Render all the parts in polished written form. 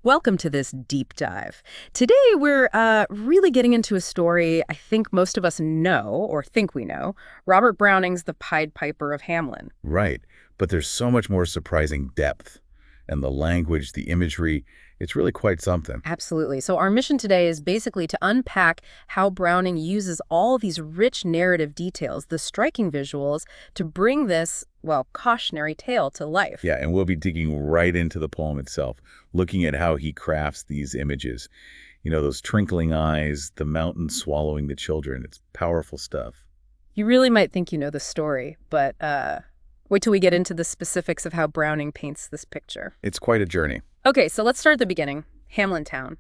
Welcome to this deep dive. Today, we're really getting into a story I think most of us know, or think we know, Robert Browning's The Pied Piper of Hamelin. Right. But there's so much more surprising depth. And the language, the imagery, it's really quite something. Absolutely. So our mission today is basically to unpack how Browning uses all these rich narrative details, the striking visuals, to bring this, well, cautionary tale to life. Yeah, and we'll be digging right into the poem itself, looking at how he crafts these images. You know, those twinkling eyes, the mountain swallowing the children. It's powerful stuff. You really might think you know the story, but wait till we get into the specifics of how Browning paints this picture. It's quite a journey. Okay, so let's start at the beginning. Hamelin Town.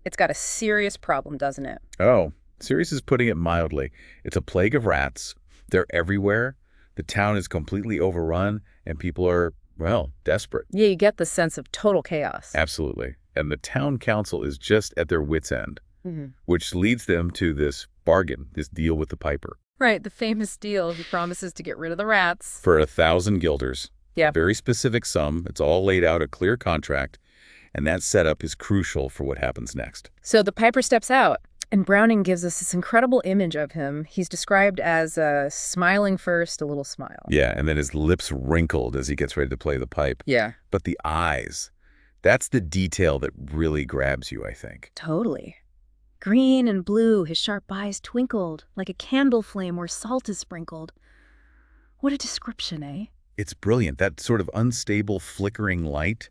It's got a serious problem, doesn't it? Oh, Sirius is putting it mildly. It's a plague of rats. They're everywhere. The town is completely overrun, and people are, well, desperate. Yeah, you get the sense of total chaos. Absolutely. And the town council is just at their wits' end, Mm-hmm. which leads them to this bargain, this deal with the piper. Right, the famous deal. He promises to get rid of the rats. For 1,000 guilders. Yeah. Very specific sum. It's all laid out, a clear contract. And that setup is crucial for what happens next. So the piper steps out, and Browning gives us this incredible image of him. He's described as smiling first, a little smile. Yeah, and then his lips wrinkled as he gets ready to play the pipe. Yeah. But the eyes, that's the detail that really grabs you, I think. Totally. Green and blue, his sharp eyes twinkled like a candle flame where salt is sprinkled. What a description, eh? It's brilliant. That sort of unstable, flickering light,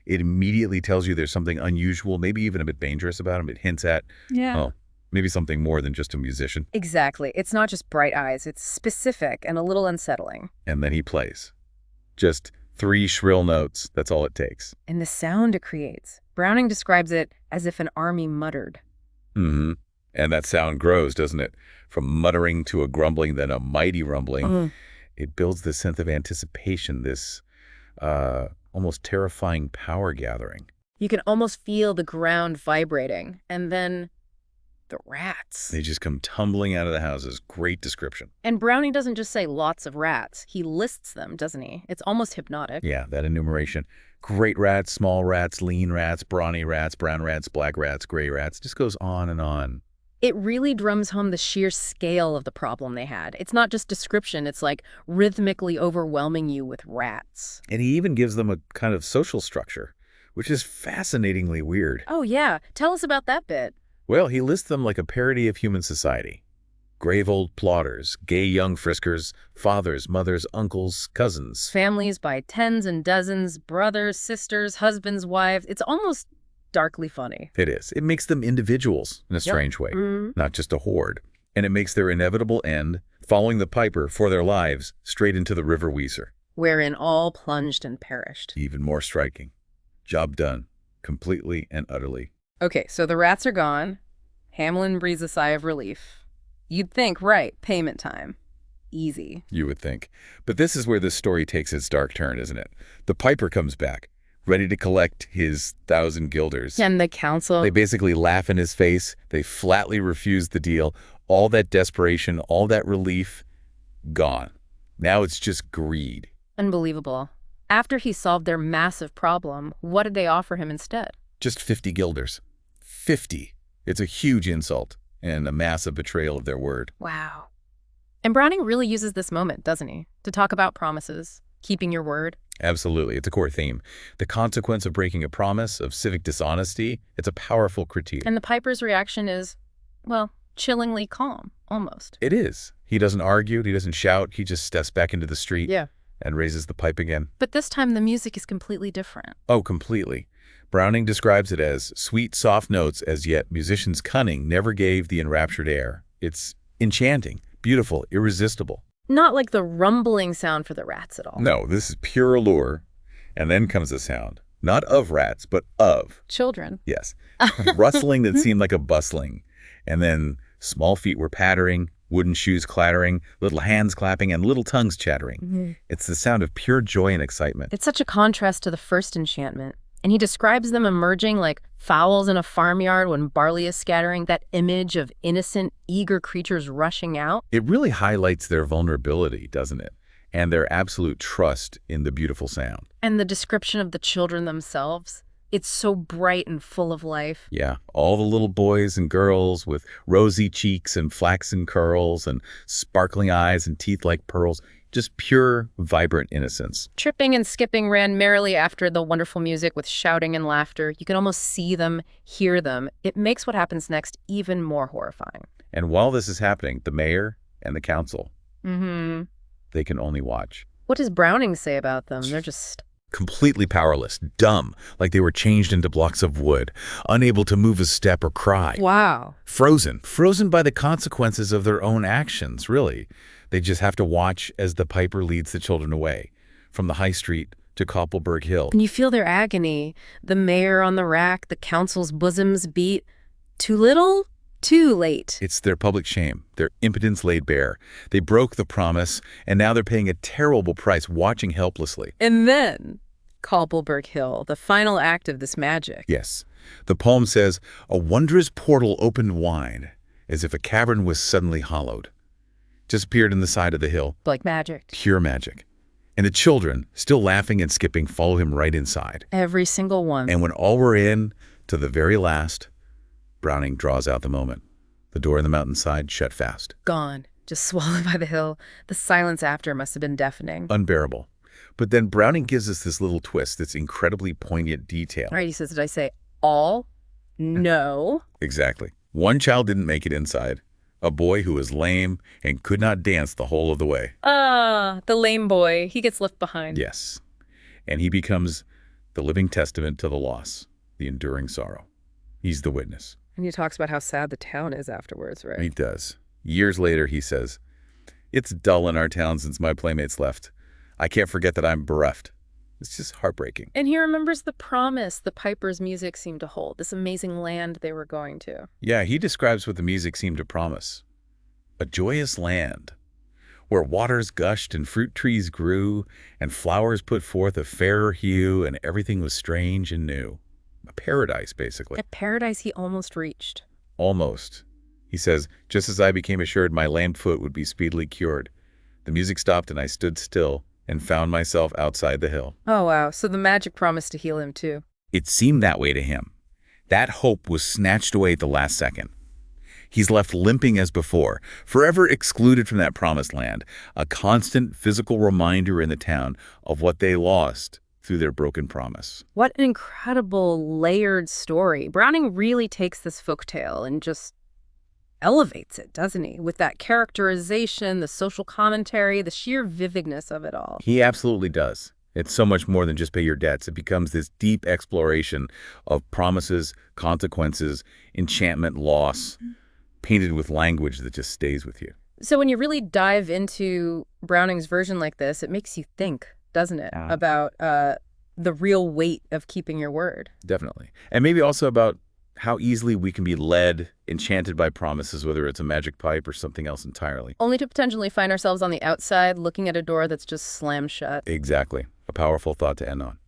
it immediately tells you there's something unusual, maybe even a bit dangerous about him. It hints at, Yeah. oh, maybe something more than just a musician. Exactly. It's not just bright eyes. It's specific and a little unsettling. And then he plays. Just 3 shrill notes. That's all it takes. And the sound it creates. Browning describes it as if an army muttered. Mm-hmm. And that sound grows, doesn't it? From muttering to a grumbling, then a mighty rumbling. It builds this sense of anticipation, this almost terrifying power gathering. You can almost feel the ground vibrating. And then the rats. They just come tumbling out of the houses. Great description. And Browning doesn't just say lots of rats. He lists them, doesn't he? It's almost hypnotic. Yeah, that enumeration. Great rats, small rats, lean rats, brawny rats, brown rats, black rats, gray rats. Just goes on and on. It really drums home the sheer scale of the problem they had. It's not just description. It's like rhythmically overwhelming you with rats. And he even gives them a kind of social structure, which is fascinatingly weird. Oh, yeah. Tell us about that bit. Well, he lists them like a parody of human society. Grave old plotters, gay young friskers, fathers, mothers, uncles, cousins. Families by tens and dozens, brothers, sisters, husbands, wives. It's almost darkly funny. It is. It makes them individuals in a strange way, not just a horde. And it makes their inevitable end, following the piper for their lives, straight into the river Weser. Wherein all plunged and perished. Even more striking. Job done. Completely and utterly. Okay, so the rats are gone. Hamelin breathes a sigh of relief. You'd think, right, payment time. Easy. You would think. But this is where this story takes its dark turn, isn't it? The piper comes back, ready to collect his 1,000 guilders. And the council... They basically laugh in his face. They flatly refuse the deal. All that desperation, all that relief, gone. Now it's just greed. Unbelievable. After he solved their massive problem, what did they offer him instead? Just 50 guilders. 50. It's a huge insult and a massive betrayal of their word. Wow. And Browning really uses this moment, doesn't he? To talk about promises, keeping your word. Absolutely. It's a core theme. The consequence of breaking a promise, of civic dishonesty, it's a powerful critique. And the piper's reaction is, well, chillingly calm, almost. It is. He doesn't argue. He doesn't shout. He just steps back into the street and raises the pipe again. But this time the music is completely different. Oh, completely. Browning describes it as sweet, soft notes, as yet musicians' cunning never gave the enraptured air. It's enchanting, beautiful, irresistible. Not like the rumbling sound for the rats at all. No, this is pure allure. And then comes the sound. Not of rats, but of. Children. Yes. Rustling that seemed like a bustling. And then small feet were pattering, wooden shoes clattering, little hands clapping, and little tongues chattering. It's the sound of pure joy and excitement. It's such a contrast to the first enchantment. And he describes them emerging like fowls in a farmyard when barley is scattering, that image of innocent, eager creatures rushing out. It really highlights their vulnerability, doesn't it? And their absolute trust in the beautiful sound. And the description of the children themselves, It's so bright and full of life. Yeah, all the little boys and girls with rosy cheeks and flaxen curls and sparkling eyes and teeth like pearls. Just pure, vibrant innocence. Tripping and skipping ran merrily after the wonderful music with shouting and laughter. You can almost see them, hear them. It makes what happens next even more horrifying. And while this is happening, the mayor and the council, Mm-hmm. they can only watch. What does Browning say about them? They're just... Completely powerless, dumb, like they were changed into blocks of wood, unable to move a step or cry. Wow. Frozen by the consequences of their own actions, really. They just have to watch as the piper leads the children away, from the high street to Koppelberg Hill. And you feel their agony. The mayor on the rack, the council's bosoms beat. Too little, too late. It's their public shame, their impotence laid bare. They broke the promise, and now they're paying a terrible price watching helplessly. And then, Koppelberg Hill, the final act of this magic. Yes. The poem says, "A wondrous portal opened wide, as if a cavern was suddenly hollowed. Just appeared in the side of the hill. Like magic. Pure magic. And the children, still laughing and skipping, follow him right inside. Every single one. And when all were in, to the very last, Browning draws out the moment. The door in the mountainside shut fast. Gone. Just swallowed by the hill. The silence after must have been deafening. Unbearable. But then Browning gives us this little twist, this incredibly poignant detail. All right, he says, did I say all? No. Exactly. One child didn't make it inside. A boy who was lame and could not dance the whole of the way. The lame boy. He gets left behind. Yes. And he becomes the living testament to the loss, the enduring sorrow. He's the witness. And he talks about how sad the town is afterwards, right? He does. Years later, he says, "It's dull in our town since my playmates left. I can't forget that I'm bereft." It's just heartbreaking. And he remembers the promise the Piper's music seemed to hold, this amazing land they were going to. Yeah, he describes what the music seemed to promise. A joyous land, where waters gushed and fruit trees grew, and flowers put forth a fairer hue, and everything was strange and new. A paradise, basically. A paradise he almost reached. Almost. He says, "Just as I became assured my lame foot would be speedily cured, the music stopped and I stood still and found myself outside the hill." Oh, wow. So the magic promised to heal him, too. It seemed that way to him. That hope was snatched away at the last second. He's left limping as before, forever excluded from that promised land, a constant physical reminder in the town of what they lost through their broken promise. What an incredible layered story. Browning really takes this folktale and just elevates it, doesn't he? With that characterization, the social commentary, the sheer vividness of it all. He absolutely does. It's so much more than just pay your debts. It becomes this deep exploration of promises, consequences, enchantment, loss, painted with language that just stays with you. So when you really dive into Browning's version like this, it makes you think, doesn't it, about the real weight of keeping your word. Definitely. And maybe also about how easily we can be led, enchanted by promises, whether it's a magic pipe or something else entirely. Only to potentially find ourselves on the outside looking at a door that's just slammed shut. Exactly. A powerful thought to end on.